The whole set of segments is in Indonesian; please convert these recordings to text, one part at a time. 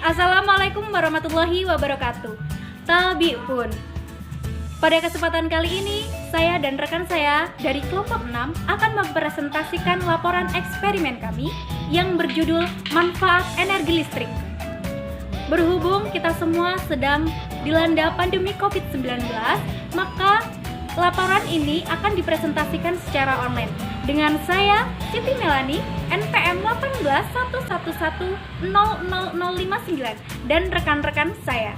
Assalamualaikum warahmatullahi wabarakatuh. Tabi'un. Pada kesempatan kali ini, saya dan rekan saya dari kelompok 6 akan mempresentasikan laporan eksperimen kami yang berjudul Manfaat Energi Listrik. Berhubung kita semua sedang dilanda pandemi COVID-19, maka laporan ini akan dipresentasikan secara online dengan saya, Siti Melani, NPM 1811100059 dan rekan-rekan saya.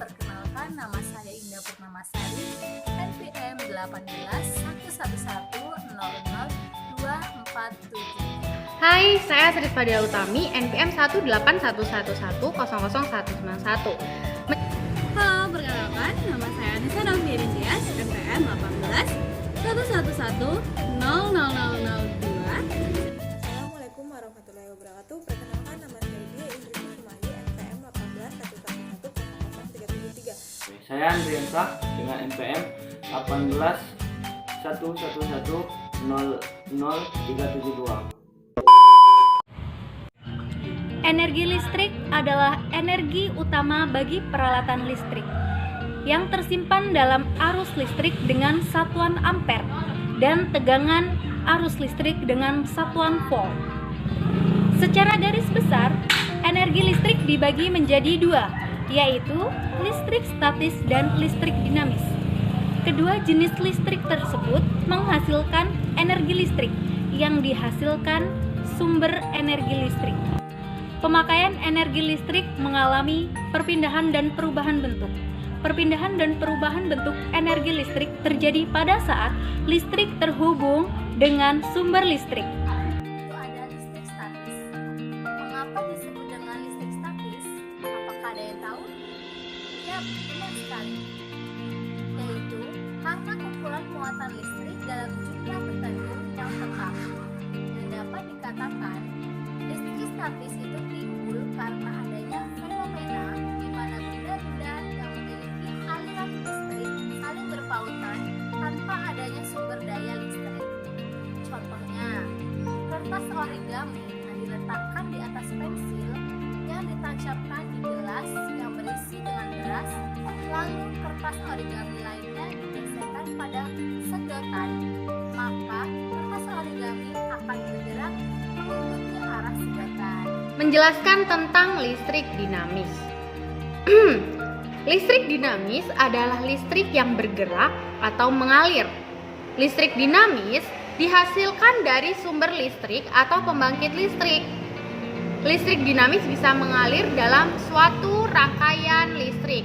Perkenalkan, nama saya Indah Purnamasari, NPM 1811100247. Hai, saya Sri Fadila Utami, NPM 1811100191. Halo, perkenalkan, nama saya Anissa Noviani Tias, NPM 1811100002. Assalamualaikum warahmatullahi wabarakatuh. Perkenalkan, nama saya Dia Indri Sumayi, NPM 1811100373. Saya Andriansa dengan NPM 1811100372. Energi listrik adalah energi utama bagi peralatan listrik yang tersimpan dalam arus listrik dengan satuan ampere dan tegangan arus listrik dengan satuan volt. Secara garis besar, energi listrik dibagi menjadi dua, yaitu listrik statis dan listrik dinamis. Kedua jenis listrik tersebut menghasilkan energi listrik yang dihasilkan sumber energi listrik. Pemakaian energi listrik mengalami perpindahan dan perubahan bentuk. Perpindahan dan perubahan bentuk energi listrik terjadi pada saat listrik terhubung dengan sumber listrik. Itu ada listrik statis. Mengapa disebut dengan listrik statis? Apakah ada yang tahu? Ya, benar sekali. Yaitu karena kumpulan muatan listrik dalam jumlah tertentu yang tetap. Dan dapat dikatakan listrik statis itu timbul karena adanya fenomena di mana benda-benda yang memiliki aliran listrik saling berpautan tanpa adanya sumber daya listrik. Contohnya, kertas origami yang diletakkan di atas pensil yang ditancapkan di gelas yang berisi dengan beras, lalu kertas origami lainnya digeserkan pada sedotan, maka kertas origami akan bergerak mengikuti arah sedotan. Menjelaskan tentang listrik dinamis. Listrik dinamis adalah listrik yang bergerak atau mengalir. Listrik dinamis dihasilkan dari sumber listrik atau pembangkit listrik. Listrik dinamis bisa mengalir dalam suatu rangkaian listrik.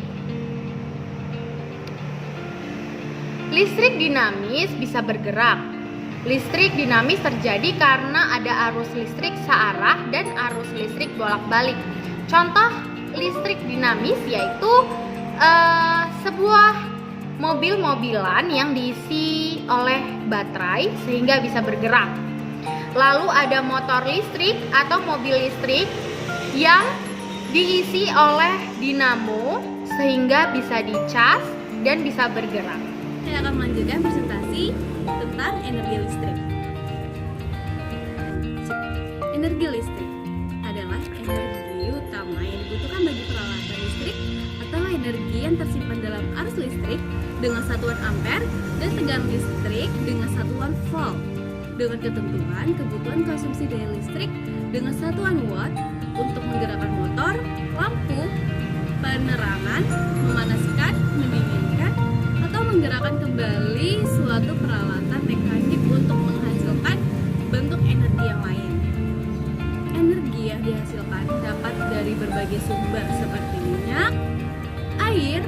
Listrik dinamis bisa bergerak. Listrik dinamis terjadi karena ada arus listrik searah dan arus listrik bolak-balik. Contoh listrik dinamis yaitu sebuah mobil-mobilan yang diisi oleh baterai sehingga bisa bergerak. Lalu ada motor listrik atau mobil listrik yang diisi oleh dinamo sehingga bisa dicas dan bisa bergerak. Saya akan melanjutkan presentasi tentang energi listrik. Energi listrik adalah energi utama yang dibutuhkan bagi peralatan listrik atau energi yang tersimpan dalam arus listrik dengan satuan ampere dan tegangan listrik dengan satuan volt, dengan ketentuan kebutuhan konsumsi daya listrik dengan satuan watt untuk menggerakkan motor, lampu, penerangan, memanaskan, mendinginkan, atau menggerakkan kembali suatu peralatan mekanik untuk menghasilkan bentuk energi yang lain. Energi yang dihasilkan dapat dari berbagai sumber seperti minyak, air,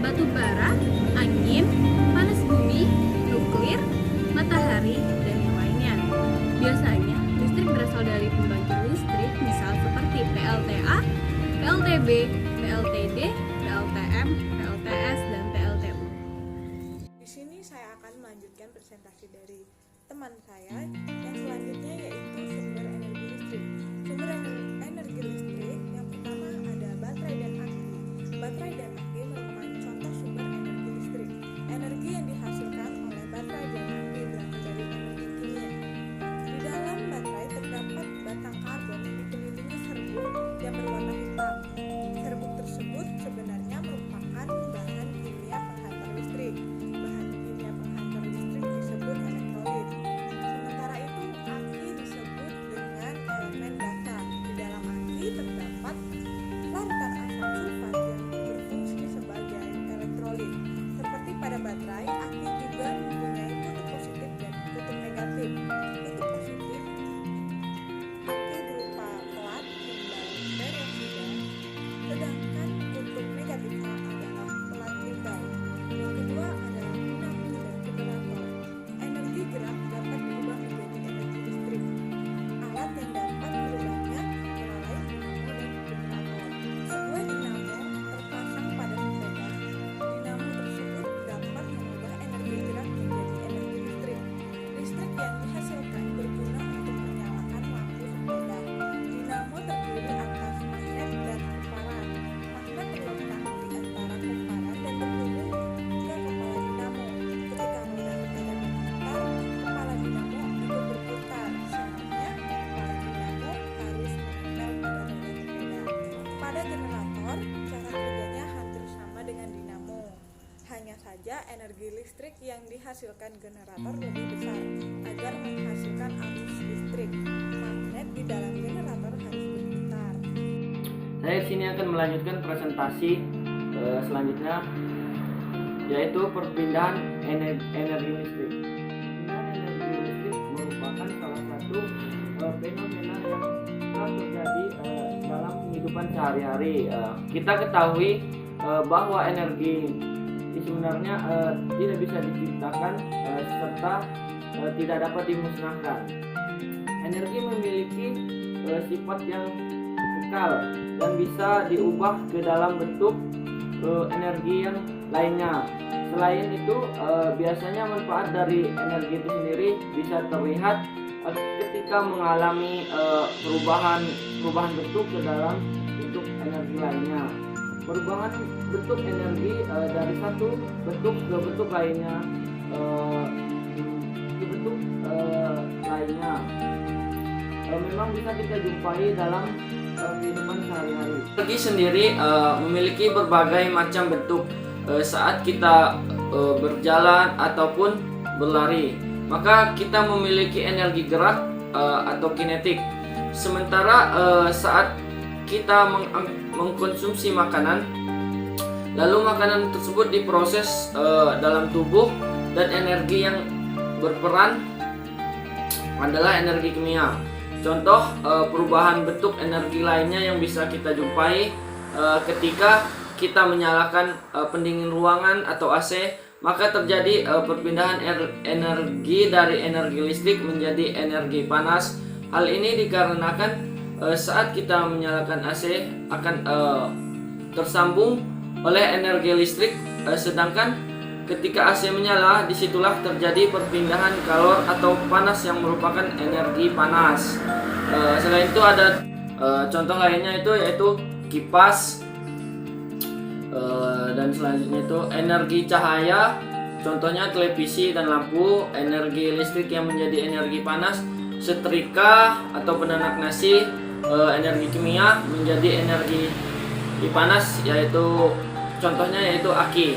batu bara, angin, panas bumi, nuklir, matahari, dan yang lainnya. Biasanya, listrik berasal dari pembangkit listrik, misal seperti PLTA, PLTB, PLTD, PLTM, PLTS, dan PLTU. Di sini saya akan melanjutkan presentasi dari teman saya yang selanjutnya yaitu sumber energi listrik. Sumber energi listrik yang pertama ada baterai dan aki. Baterai dan aki merupakan contoh sumber energi listrik. Energi yang dihasilkan oleh baterai dan aki berasal dari energi kimia. Di dalam baterai terdapat batang karbon yang dikelilingi serbuk yang berwarna hitam. listrik yang dihasilkan generator lebih besar agar menghasilkan arus listrik. Magnet di dalam generator harus berputar. Saya di sini akan melanjutkan presentasi selanjutnya, yaitu perpindahan energi listrik. Perpindahan energi listrik merupakan salah satu fenomena yang kerap terjadi dalam kehidupan sehari-hari. Kita ketahui bahwa energi sebenarnya tidak bisa diciptakan serta tidak dapat dimusnahkan. Energi memiliki sifat yang kekal dan bisa diubah ke dalam bentuk energi yang lainnya. Selain itu, biasanya manfaat dari energi itu sendiri bisa terlihat ketika mengalami perubahan bentuk ke dalam bentuk energi lainnya. Perubahan bentuk energi dari satu bentuk ke bentuk lainnya, memang bisa kita jumpai dalam kehidupan sehari-hari. Energi sendiri memiliki berbagai macam bentuk saat kita berjalan ataupun berlari. Maka kita memiliki energi gerak atau kinetik. Sementara saat kita mengkonsumsi makanan, lalu makanan tersebut diproses dalam tubuh, dan energi yang berperan adalah energi kimia. Contoh perubahan bentuk energi lainnya yang bisa kita jumpai ketika kita menyalakan pendingin ruangan atau AC, maka terjadi perpindahan energi dari energi listrik menjadi energi panas. Hal ini dikarenakan saat kita menyalakan AC akan tersambung oleh energi listrik, sedangkan ketika AC menyala, disitulah terjadi perpindahan kalor atau panas yang merupakan energi panas. Selain itu ada contoh lainnya yaitu kipas, dan selanjutnya itu energi cahaya, contohnya televisi dan lampu. Energi listrik yang menjadi energi panas, setrika atau penanak nasi. Energi kimia menjadi energi panas, contohnya yaitu aki.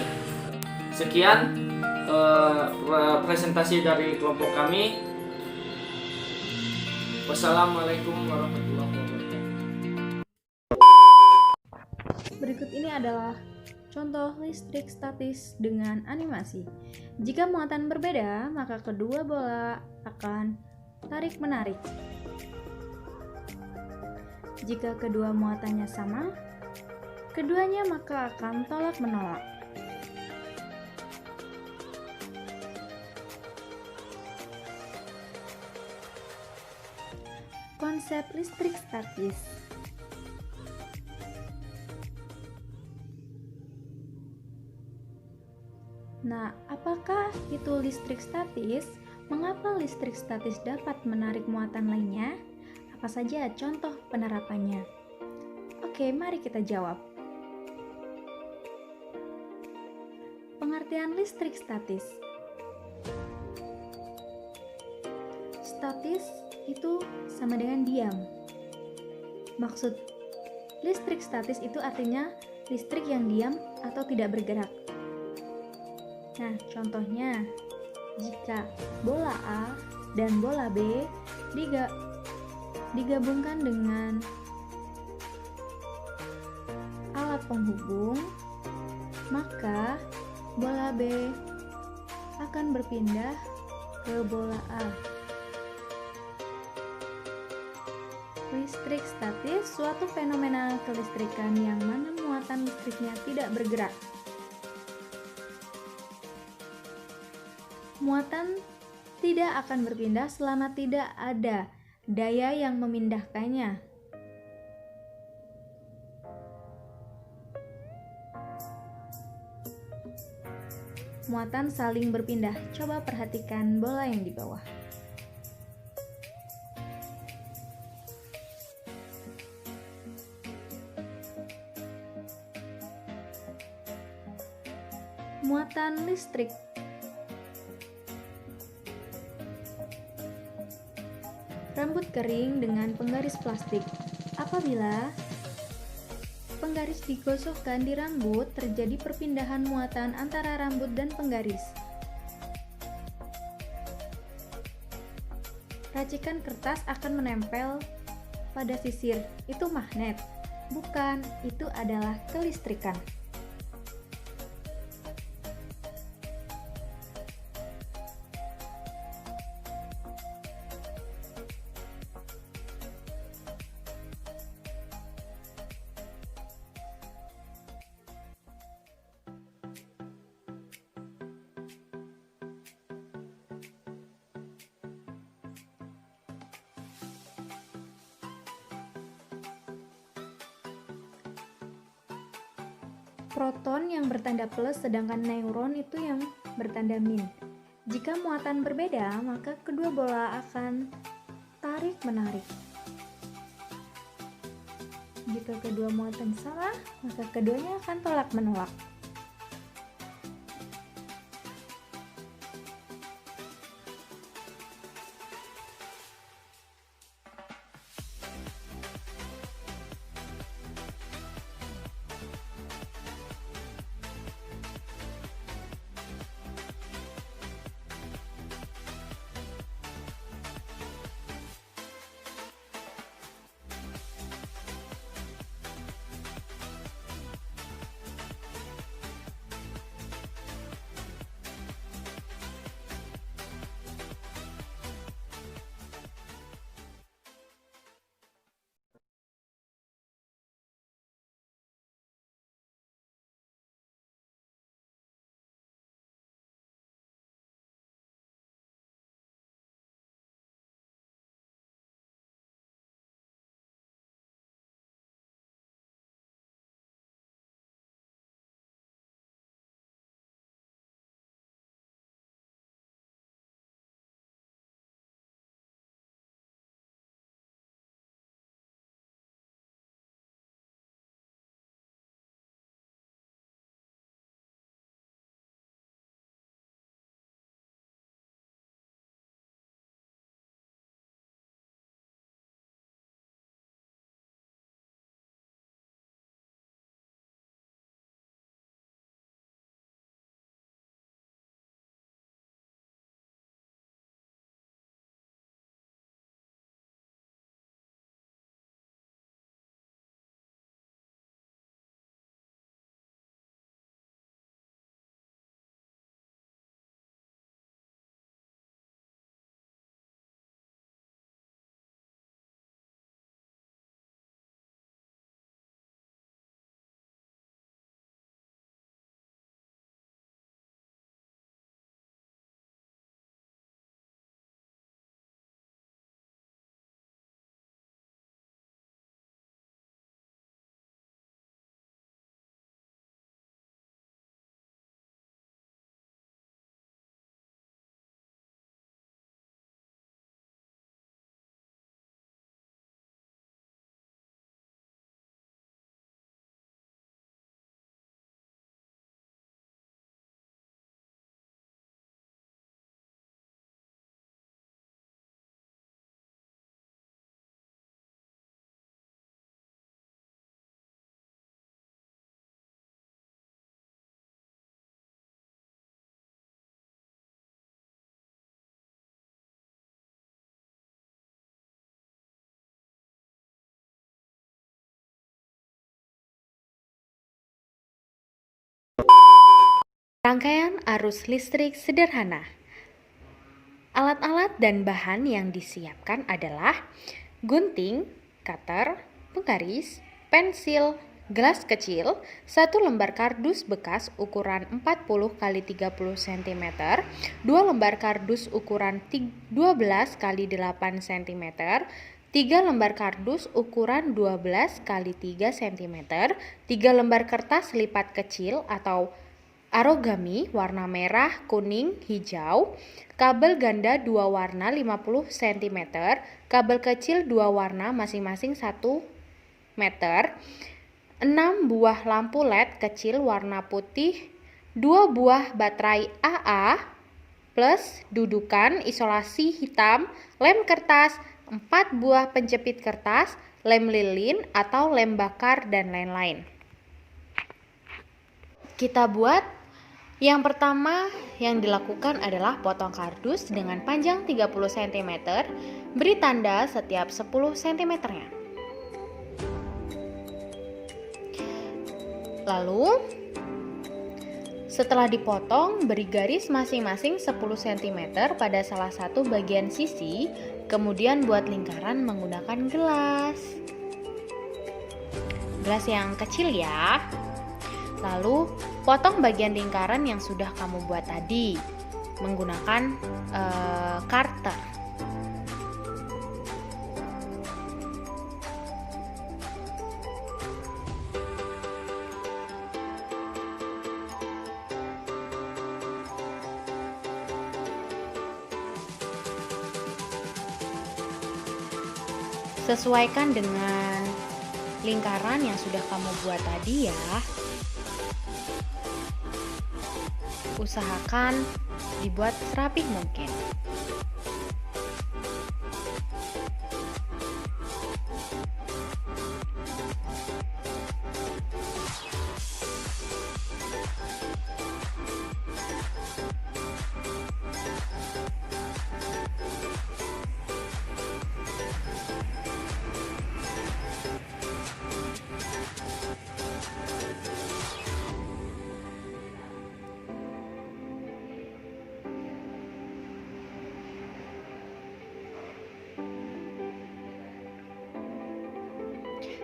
Sekian presentasi dari kelompok kami. Wassalamualaikum warahmatullahi wabarakatuh. Berikut ini adalah contoh listrik statis dengan animasi. Jika muatan berbeda, maka kedua bola akan tarik-menarik. Jika kedua muatannya sama, keduanya maka akan tolak-menolak. Konsep listrik statis. Nah, apakah itu listrik statis? Mengapa listrik statis dapat menarik muatan lainnya? Apa saja contoh penerapannya? Oke, mari kita jawab. Pengertian listrik statis. Statis itu sama dengan diam. Maksud listrik statis itu artinya listrik yang diam atau tidak bergerak. Nah, contohnya jika bola A dan bola B digabungkan dengan alat penghubung, maka bola B akan berpindah ke bola A. Listrik statis suatu fenomena kelistrikan yang mana muatan listriknya tidak bergerak. Muatan tidak akan berpindah selama tidak ada daya yang memindahkannya. Muatan saling berpindah. Coba perhatikan bola yang di bawah. Muatan listrik. Rambut kering dengan penggaris plastik. Apabila penggaris digosokkan di rambut, terjadi perpindahan muatan antara rambut dan penggaris. racikan kertas akan menempel pada sisir. Itu magnet. Bukan, itu adalah kelistrikan. Proton yang bertanda plus, sedangkan neutron itu yang bertanda min. Jika muatan berbeda, maka kedua bola akan tarik-menarik. Jika kedua muatan sama, maka keduanya akan tolak-menolak. Rangkaian arus listrik sederhana. Alat-alat dan bahan yang disiapkan adalah gunting, cutter, penggaris, pensil, gelas kecil, 1 lembar kardus bekas ukuran 40 x 30 cm, 2 lembar kardus ukuran 12 x 8 cm, 3 lembar kardus ukuran 12 x 3 cm, 3 lembar kertas lipat kecil atau origami warna merah, kuning, hijau, kabel ganda 2 warna 50 cm, kabel kecil 2 warna masing-masing 1 meter, 6 buah lampu LED kecil warna putih, 2 buah baterai AA plus dudukan isolasi hitam, lem kertas, 4 buah penjepit kertas, lem lilin atau lem bakar dan lain-lain. Kita buat Yang pertama yang dilakukan adalah potong kardus dengan panjang 30 cm, beri tanda setiap 10 cm-nya. Lalu, setelah dipotong, beri garis masing-masing 10 cm pada salah satu bagian sisi, kemudian buat lingkaran menggunakan gelas. Gelas yang kecil ya. Lalu, potong bagian lingkaran yang sudah kamu buat tadi menggunakan karter. Sesuaikan dengan lingkaran yang sudah kamu buat tadi ya. Usahakan dibuat serapih mungkin.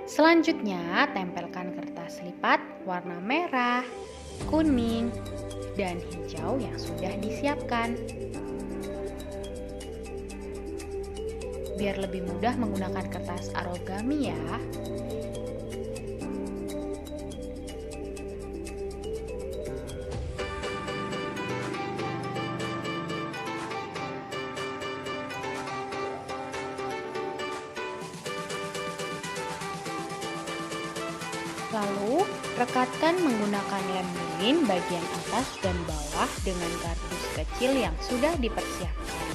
Selanjutnya, tempelkan kertas lipat warna merah, kuning, dan hijau yang sudah disiapkan. Biar lebih mudah menggunakan kertas origami ya. Lalu, rekatkan menggunakan lem lilin bagian atas dan bawah dengan kardus kecil yang sudah dipersiapkan.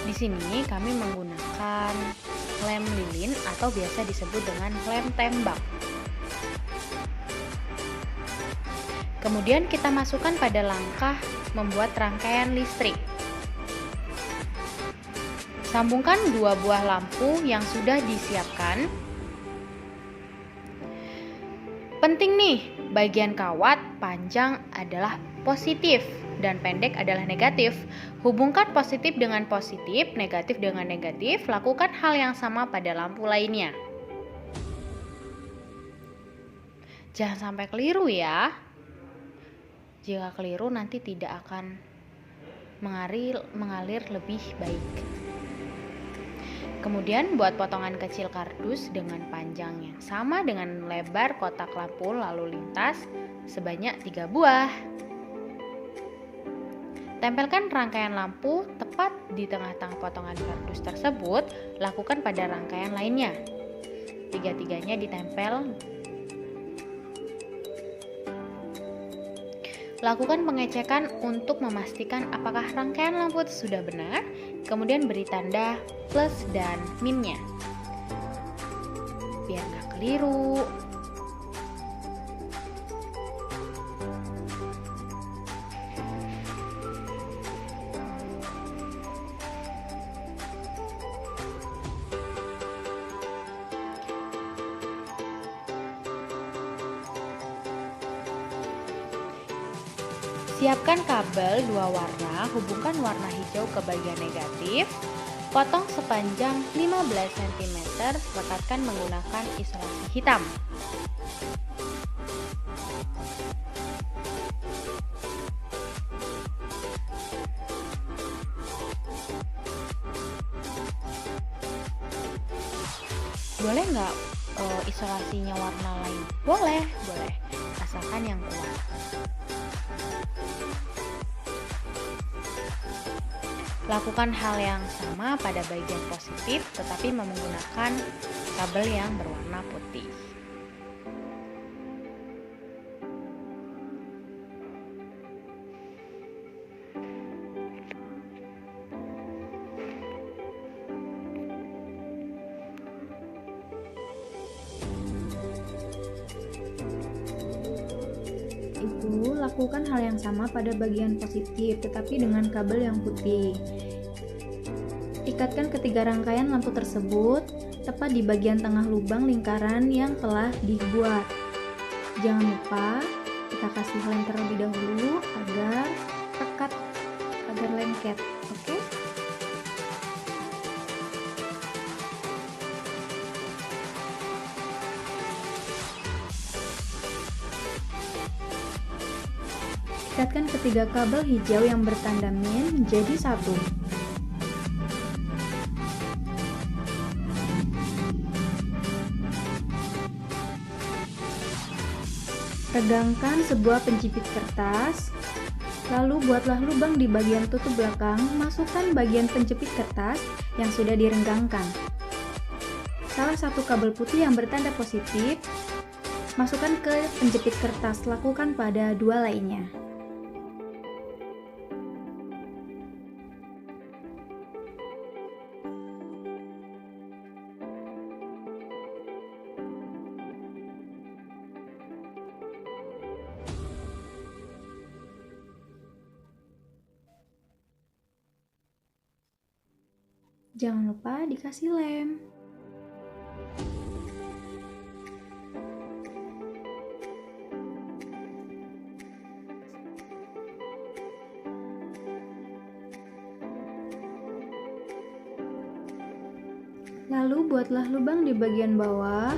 Di sini kami menggunakan lem lilin atau biasa disebut dengan lem tembak. Kemudian kita masukkan pada langkah membuat rangkaian listrik. Sambungkan dua buah lampu yang sudah disiapkan. Penting nih, bagian kawat panjang adalah positif dan pendek adalah negatif. Hubungkan positif dengan positif, negatif dengan negatif. Lakukan hal yang sama pada lampu lainnya. Jangan sampai keliru ya. Jika keliru nanti tidak akan mengalir lebih baik. Kemudian buat potongan kecil kardus dengan panjang yang sama dengan lebar kotak lampu lalu lintas sebanyak 3 buah. Tempelkan rangkaian lampu tepat di tengah-tengah potongan kardus tersebut. Lakukan pada rangkaian lainnya. Tiga-tiganya ditempel. Lakukan pengecekan untuk memastikan apakah rangkaian lampu sudah benar, kemudian beri tanda plus dan minusnya. Biar nggak keliru. Siapkan kabel dua warna, hubungkan warna hijau ke bagian negatif, potong sepanjang 15 cm, rekatkan menggunakan isolasi hitam. Boleh nggak isolasinya warna lain? Boleh, asalkan yang kuat. Lakukan hal yang sama pada bagian positif tetapi menggunakan kabel yang berwarna putih. lakukan hal yang sama pada bagian positif, tetapi dengan kabel yang putih. Ikatkan ketiga rangkaian lampu tersebut tepat di bagian tengah lubang lingkaran yang telah dibuat. Jangan lupa kita kasih lem terlebih dahulu agar pekat, agar lengket. Oke? Ikatkan ketiga kabel hijau yang bertanda min menjadi satu. Regangkan sebuah penjepit kertas, lalu buatlah lubang di bagian tutup belakang, masukkan bagian penjepit kertas yang sudah direnggangkan. Salah satu kabel putih yang bertanda positif, masukkan ke penjepit kertas, lakukan pada dua lainnya. Jangan lupa dikasih lem. Lalu buatlah lubang di bagian bawah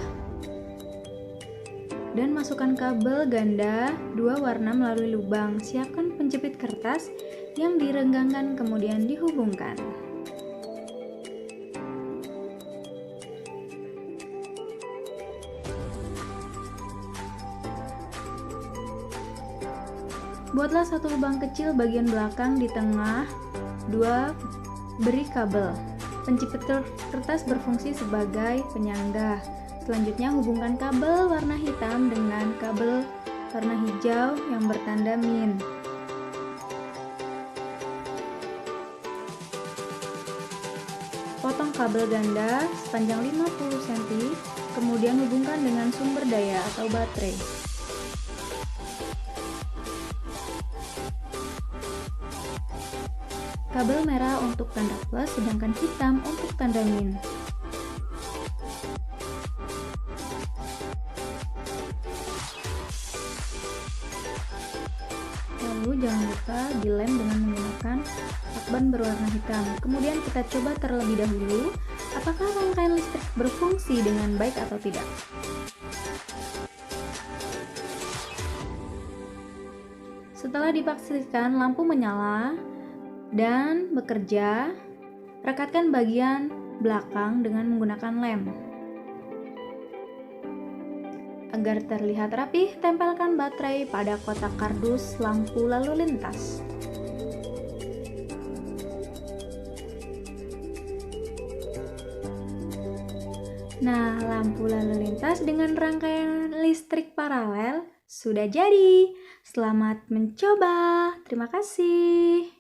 dan masukkan kabel ganda dua warna melalui lubang. Siapkan penjepit kertas yang direnggangkan kemudian dihubungkan. Buatlah satu lubang kecil bagian belakang di tengah dua beri kabel. Penjepit kertas berfungsi sebagai penyangga. Selanjutnya hubungkan kabel warna hitam dengan kabel warna hijau yang bertanda min. Potong kabel ganda sepanjang 50 cm, kemudian hubungkan dengan sumber daya atau baterai. Kabel merah untuk tanda plus, sedangkan hitam untuk tanda min. Lalu jangan lupa dilem dengan menggunakan lakban berwarna hitam. Kemudian kita coba terlebih dahulu apakah rangkaian listrik berfungsi dengan baik atau tidak. Setelah dipastikan lampu menyala dan bekerja, rekatkan bagian belakang dengan menggunakan lem. Agar terlihat rapih, tempelkan baterai pada kotak kardus lampu lalu lintas. Nah, lampu lalu lintas dengan rangkaian listrik paralel sudah jadi. Selamat mencoba. Terima kasih.